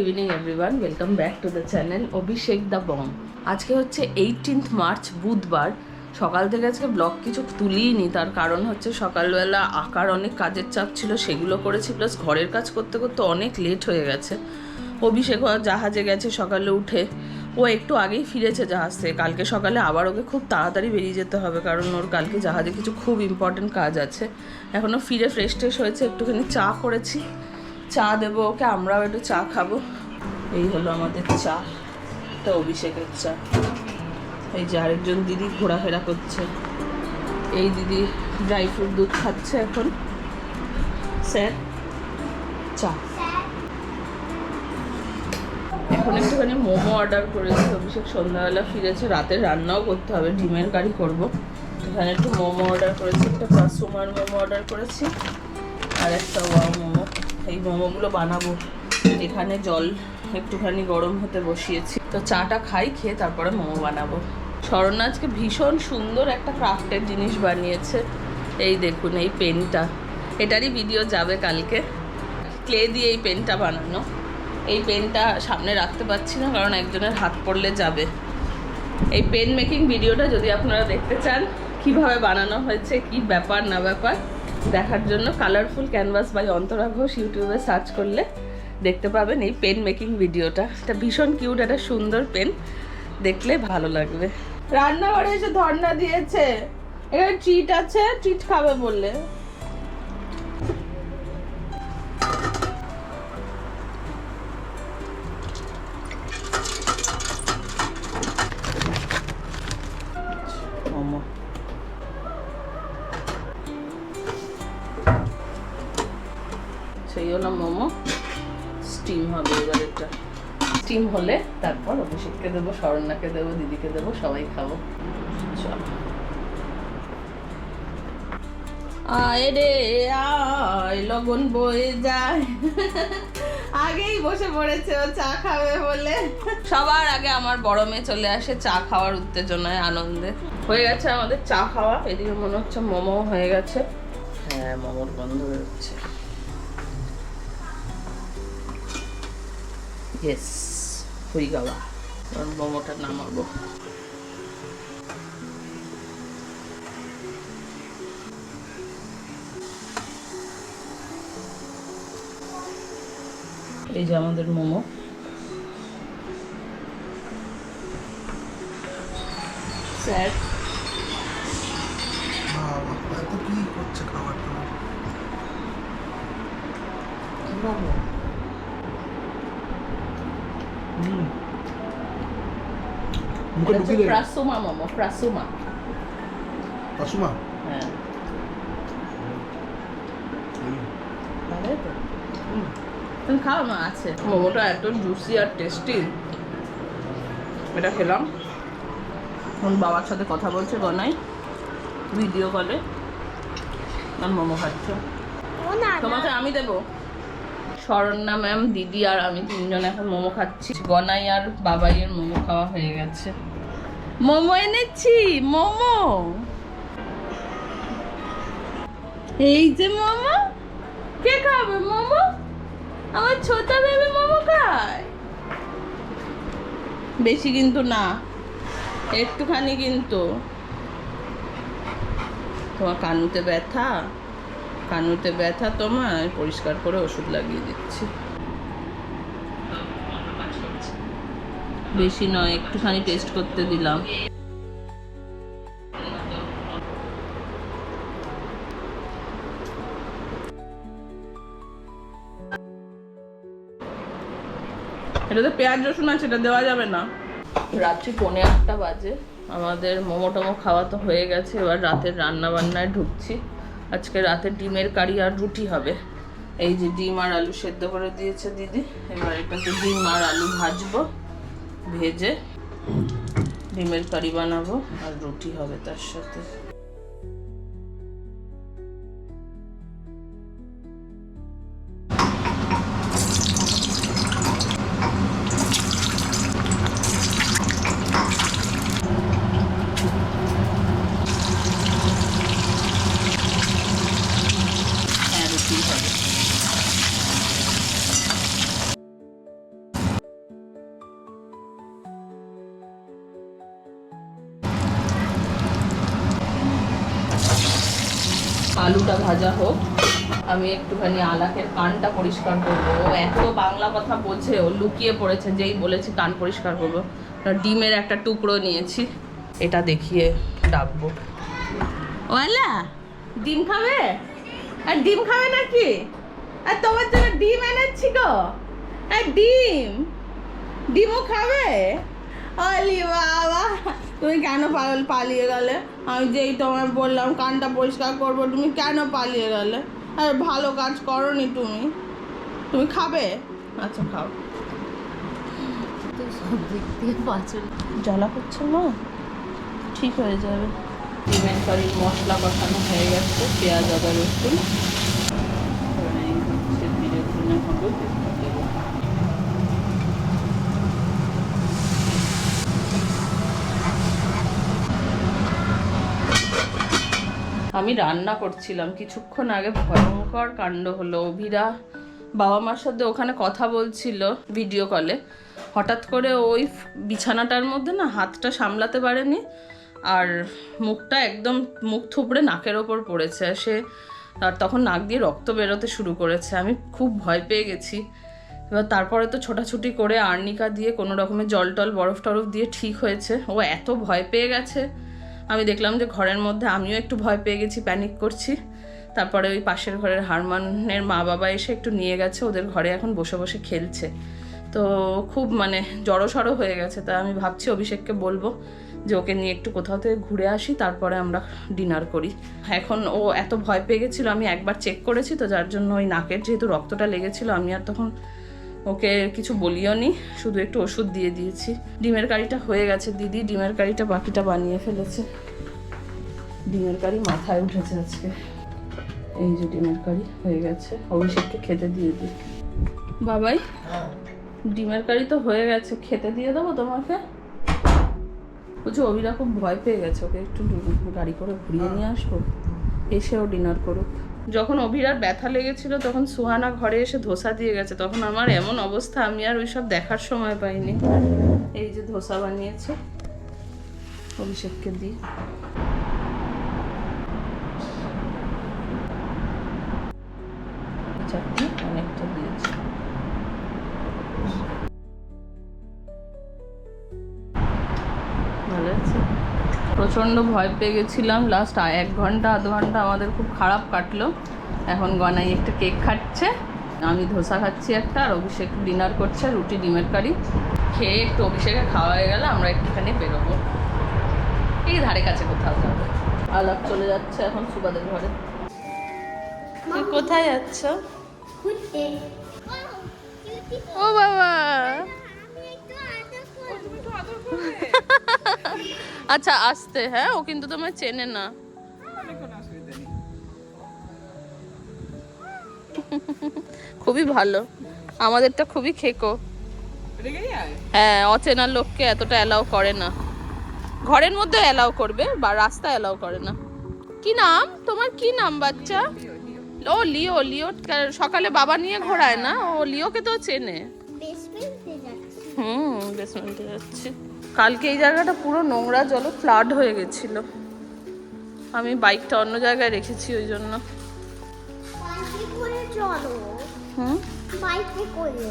Evening everyone, welcome back to the channel Abhishek the Bong. আজকে হচ্ছে 18th March বুধবার। সকাল থেকে আজকে ব্লগ কিছু তুলিনি, তার কারণ হচ্ছে সকালবেলা আঁকার অনেক কাজের চাপ ছিল, সেগুলো করেছি, প্লাস ঘরের কাজ করতে করতে অনেক লেট হয়ে গেছে। অভিষেক জাহাজে গেছে সকালে উঠে, ও একটু আগেই ফিরেছে জাহাজ থেকে। কালকে সকালে আবার ওকে খুব তাড়াতাড়ি বেরিয়ে যেতে হবে, কারণ ওর কালকে জাহাজে কিছু খুব ইম্পর্টেন্ট কাজ আছে। এখনও ফিরে ফ্রেশ ট্রেশ হয়েছে, একটুখানি চা করেছি, চা দেবো ওকে, আমরাও একটু চা খাবো। এই হলো আমাদের চা, এটা অভিষেকের চা। এই যে আরেকজন দিদি ঘোরাফেরা করছে, এই দিদি ড্রাই ফ্রুট দুধ খাচ্ছে এখন। স্যার চা। এখন একটুখানি মোমো অর্ডার করেছি, অভিষেক সন্ধ্যাবেলা ফিরেছে, রাতে রান্নাও করতে হবে, ডিমের কারি করবো। এখানে একটু মোমো অর্ডার করেছি, একটা কাস্টমার মোমো অর্ডার করেছি আর একটা ওয়াও মোমো। এই মোমোগুলো বানাবো, এখানে জল একটুখানি গরম হতে বসিয়েছি, তো চাটা খাই, খেয়ে তারপরে মোমো বানাবো। শরণ্যা আজকে ভীষণ সুন্দর একটা ক্রাফটের জিনিস বানিয়েছে। এই দেখুন এই পেনটা, এটারই ভিডিও যাবে কালকে। ক্লে দিয়ে এই পেনটা বানানো। এই পেনটা সামনে রাখতে পারছি না, কারণ একজনের হাত পড়লে যাবে। এই পেন মেকিং ভিডিওটা যদি আপনারা দেখতে চান কিভাবে বানানো হয়েছে, কি ব্যাপার না ব্যাপার দেখার জন্য colourful canvas by Antara Ghosh ইউটিউবে সার্চ করলে দেখতে পাবেন এই পেন মেকিং ভিডিওটা। এটা ভীষণ কিউট, একটা সুন্দর পেন, দেখলে ভালো লাগবে। রান্নাঘরে এসে ধর্ণা দিয়েছে, এখানে ট্রিট আছে, ট্রিট খাবে বললে। সেই হলো মোমো, স্টিম হবে এবার। এটা স্টিম হলে তারপর অভিষেককে দেবো, শরণ্যাকে দেবো, দিদিকে দেবো, সবাই খাবো। চল আয় রে আয়, লগন বয়ে যায়। আগেই বসে পড়েছে ও চা খাবে বলে। সবার আগে আমার বড় মেয়ে চলে আসে চা খাওয়ার উত্তেজনায়, আনন্দে। হয়ে গেছে আমাদের চা খাওয়া, এদিকে মনে হচ্ছে মোমো হয়ে গেছে। হ্যাঁ, মোমোর গন্ধ বেরোচ্ছে। ইয়েস, হয়ে গেল। মোমোটা নামাবো। এই যে আমাদের মোমো। স্যার কি করছে খাবারটা? প্রাসুমা মোমো, প্রাসুমা। প্রাসুমা? হ্যাঁ, তুমি খাও না, আছে। মোমোটা এত জুসি আর টেস্টি, এটা খেলাম। এখন বাবার সাথে কথা বলছে গনাই ভিডিও কলে, আর মোমো খাচ্ছে। তোমাকে আমি দেবো। শরণ্যা ম্যাম, দিদি আর আমি তিনজন এখন মোমো খাচ্ছি। গনাই আর বাবাইয়ের মোমো খাওয়া হয়ে গেছে। মোমো এনেছি, মোমো। এই যে মোমো, কে খাবে মোমো? আমার ছোটা বেবি মোমো খায়। বেশি কিন্তু না, একটুখানি কিন্তু। তোমার কানুতে ব্যথা, কানুতে ব্যথা তোমার, পরিষ্কার করে ওষুধ লাগিয়ে দিচ্ছি। বেশি নয়, একটুখানি টেস্ট করতে দিলাম। এটাতে পেঁয়াজ রসুন আছে, এটা দেওয়া যাবে না। রাত্রি 8:45 বাজে, আমাদের মোমো টোমো খাওয়া তো হয়ে গেছে। এবার রাতের রান্না বান্নায় ঢুকছি। আজকে রাতে ডিমের কারি আর রুটি হবে। এই যে ডিম আর আলু সেদ্ধ করে দিয়েছে দিদি, এবার এটাতে ডিম আর আলু ভাজবো, ভেজে ডিমের কারি বানাবো, আর রুটি হবে তার সাথে। আলুটা ভাজা হোক, আমি একটুখানি আলাকের কানটা পরিষ্কার করবো। ও এত বাংলা কথা বোঝে, ও লুকিয়ে পড়েছে যেই বলেছি কান পরিষ্কার করবো। ডিমের একটা টুকরো নিয়েছি, এটা দেখিয়ে ডাকবো। ওয়ালা ডিম খাবে? আর ডিম খাবে নাকি? আর তোমার জন্য ডিম এনেছি গো। আর ডিমও খাবে? অলি বাবা, তুমি কেন পালিয়ে গেলে? আমি যেই তোমার বললাম কানটা পরিষ্কার করবো, তুমি কেন পালিয়ে গেলে? আর ভালো কাজ করনি তুমি। তুমি খাবে? আচ্ছা খাও। জ্বালা করছে না, ঠিক হয়ে যাবে। ডিমের কারির মশলা কষানো হয়ে গেছে, পেঁয়াজ আদা রসুন, জিরে ধনে হলুদ দেবো। আমি রান্না করছিলাম, কিছুক্ষণ আগে ভয়ঙ্কর কাণ্ড হলো। অভিরা বাবা মার সাথে ওখানে কথা বলছিল ভিডিও কলে, হঠাৎ করে ওই বিছানাটার মধ্যে না হাতটা সামলাতে পারেনি, আর মুখটা একদম মুখ থুবড়ে নাকের ওপর পড়েছে সে, আর তখন নাক দিয়ে রক্ত বেরোতে শুরু করেছে। আমি খুব ভয় পেয়ে গেছি। এবার তারপরে তো ছোটাছুটি করে আর্নিকা দিয়ে কোনো রকমের জল টল বরফ টরফ দিয়ে ঠিক হয়েছে। ও এত ভয় পেয়ে গেছে, আমি দেখলাম যে ঘরের মধ্যে আমিও একটু ভয় পেয়ে গেছি, প্যানিক করছি। তারপরে ওই পাশের ঘরের হারমানের মা বাবা এসে একটু নিয়ে গেছে, ওদের ঘরে এখন বসে বসে খেলছে। তো খুব মানে জড়সড় হয়ে গেছে। তা আমি ভাবছি অভিষেককে বলবো যে ওকে নিয়ে একটু কোথাও থেকে ঘুরে আসি, তারপরে আমরা ডিনার করি। এখন ও এত ভয় পেয়ে গেছিলো, আমি একবার চেক করেছি তো, যার জন্য ওই নাকের যেহেতু রক্তটা লেগেছিলো, আমি আর তখন ওকে কিছু বলিও নি, শুধু একটু ওষুধ দিয়ে দিয়েছি। ডিমের কারিটা হয়ে গেছে, দিদি ডিমের কারিটা বাকিটা বানিয়ে ফেলেছে। ডিমের কারি মাথায় উঠেছে আজকে। এই যে ডিমের কারি হয়ে গেছে, অভিষেককে খেতে দিয়ে দিই। বাবাই ডিমের কারি তো হয়ে গেছে, খেতে দিয়ে দেবো তোমাকে? বুঝছো অভিরা খুব ভয় পেয়ে গেছে, ওকে একটু গাড়ি করে ঘুরিয়ে নিয়ে আসবো, এসেও ডিনার করুক। যখন অভিরার ব্যথা লেগেছিল তখন সুহানা ঘরে এসে ধোসা দিয়ে গেছে, তখন আমার এমন অবস্থা, আমি আর ওইসব দেখার সময় পাইনি। এই যে ধোসা বানিয়েছে, অভিষেককে দিই। চাটনি অনেকটা দিয়েছি। ভালো আছে। প্রচণ্ড ভয় পেয়ে গেছিলাম, লাস্ট 1 ঘন্টা আধ ঘন্টা আমাদের খুব খারাপ কাটলো। এখন গনাই একটা কেক খাচ্ছে, আমি ধোসা খাচ্ছি একটা, আর অভিষেক ডিনার করছে রুটি ডিমের কারি। খেয়ে একটু অভিষেকে খাওয়া হয়ে গেলে আমরা একটুখানি বেরোবো, এই ধারে কাছে কোথাও যাবো। আলাপ চলে যাচ্ছে এখন সুবাদের ঘরে। তুই কোথায় যাচ্ছ? ও বাবা, আচ্ছা আসতে, হ্যাঁ ও কিন্তু তোমায় চেনে না। খুবই ভালো, আমাদেরটা খুবই খেকো। হ্যাঁ, অচেনা লোককে এতটা অ্যালাউ করে না, ঘরের মধ্যে অ্যালাউ করবে বা রাস্তায় অ্যালাউ করে না। কি নাম তোমার? কি নাম বাচ্চা? ও লিও। লিও সকালে বাবা নিয়ে ঘোরায় না, ও লিওকে তো চেনে। বেসমেন্টে যাচ্ছি। কালকে এই জায়গাটা পুরো নোংরা, জলে ফ্লাড হয়ে গেছিল। আমি বাইকটা অন্য জায়গায় রেখেছি ওই জন্য। বাইকে করে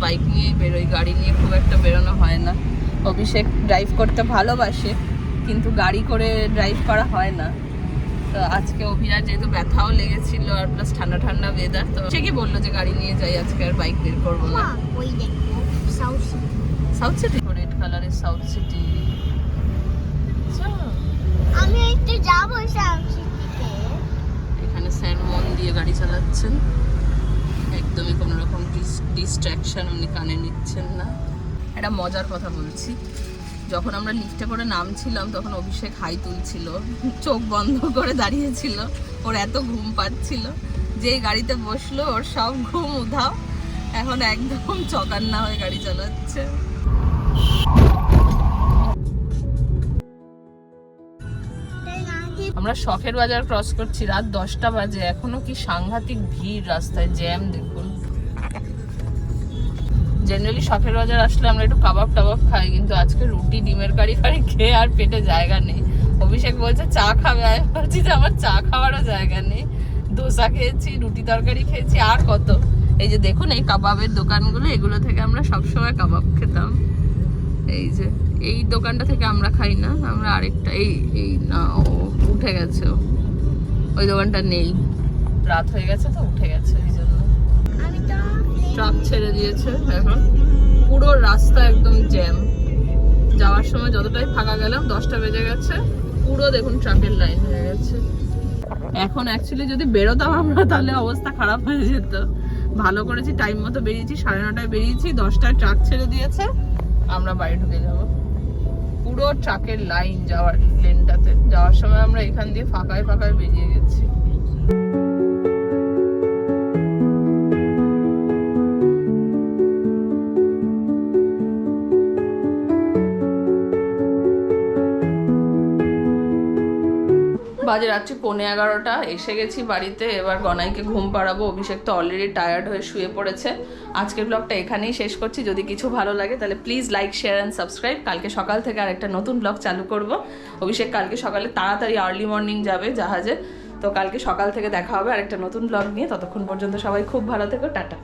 বাইক নিয়ে বেরোই, গাড়ি নিয়ে খুব একটা বেরোনো হয় না। অভিষেক ড্রাইভ করতে ভালোবাসে, কিন্তু গাড়ি করে ড্রাইভ করা হয় না। তো আজকে অভিরা যেহেতু ব্যথাও লেগেছিল আর প্লাস ঠান্ডা ঠান্ডা ওয়েদার, তো সে কি বললো যে গাড়ি নিয়ে যাই, আজকে আর বাইক বের করবো না। সাউথ সিটি, রেড কালারের সাউথ সিটি। আমি একটু যাবো সাউথ সিটিতে। এখানে স্যার মন দিয়ে গাড়ি চালাচ্ছেন, একদমই কোনো রকম ডিস্ট্র্যাকশন উনি কানে নিচ্ছেন না। একটা মজার কথা বলছি, যখন আমরা লিফটে করে নামছিলাম তখন অভিষেক হাই তুলছিল, চোখ বন্ধ করে দাঁড়িয়েছিল, ওর এত ঘুম পাচ্ছিল। যেই গাড়িতে বসলো ওর সব ঘুম উধাও, এখন একদম চকান্না হয়ে গাড়ি চালাচ্ছে। আমরা শখের বাজার ক্রস করছি, রাত 10টা বাজে, এখনো কি সাংঘাতিক ভিড়, রাস্তায় জ্যাম দেখুন। জেনারেলি শখের বাজার আসলে আমরা একটু কাবাব টাবাব খাই, কিন্তু আজকে রুটি ডিমের কারি ফারি খেয়ে আর পেটে জায়গা নেই। অভিষেক বলছে চা খাবে, আমি বলছি যে আমার চা খাওয়ারও জায়গা নেই। দোসা খেয়েছি, রুটি তরকারি খেয়েছি, আর কত। এই যে দেখুন এই কাবাবের দোকানগুলো, এগুলো থেকে আমরা সবসময় কাবাব খেতাম। এই যে এই দোকানটা থেকে আমরা খাই না, আমরা আরেকটা এই এই না, ও উঠে গেছে, ওই দোকানটা নেই, রাত হয়ে গেছে তো উঠে গেছে, এই জন্য ট্রাক ছেড়ে দিয়েছে। এখন পুরো রাস্তা একদম জ্যাম, যাওয়ার সময় যতটাই ফাঁকা গেলাম 10টা বেজে গেছে, পুরো দেখুন ট্রাকের লাইন হয়ে গেছে। এখন অ্যাকচুয়ালি যদি বেরোতাম আমরা তাহলে অবস্থা খারাপ হয়ে যেত। ভালো করেছি টাইম মতো বেরিয়েছি, 9:30টায় বেরিয়েছি, 10টায় ট্রাক ছেড়ে দিয়েছে, আমরা বাড়ি ঢুকে যাব। পুরো ট্রাকের লাইন যাওয়ার লেনটাতে, যাওয়ার সময় আমরা এখান দিয়ে ফাঁকায় ফাঁকায় বেরিয়ে গেছি। বাজে রাত্রি 11:15, এসে গেছি বাড়িতে। এবার গনাইকে ঘুম পাড়াবো, অভিষেক তো অলরেডি টায়ার্ড হয়ে শুয়ে পড়েছে। আজকের ব্লগটা এখানেই শেষ করছি। যদি কিছু ভালো লাগে তাহলে please like, share and subscribe. কালকে সকাল থেকে আরেকটা নতুন ব্লগ চালু করব। অভিষেক কালকে সকালে তাড়াতাড়ি আর্লি মর্নিং যাবে জাহাজে, তো কালকে সকাল থেকে দেখা হবে আরেকটা নতুন ব্লগ নিয়ে। ততক্ষণ পর্যন্ত সবাই খুব ভালো থেকো, টাটা।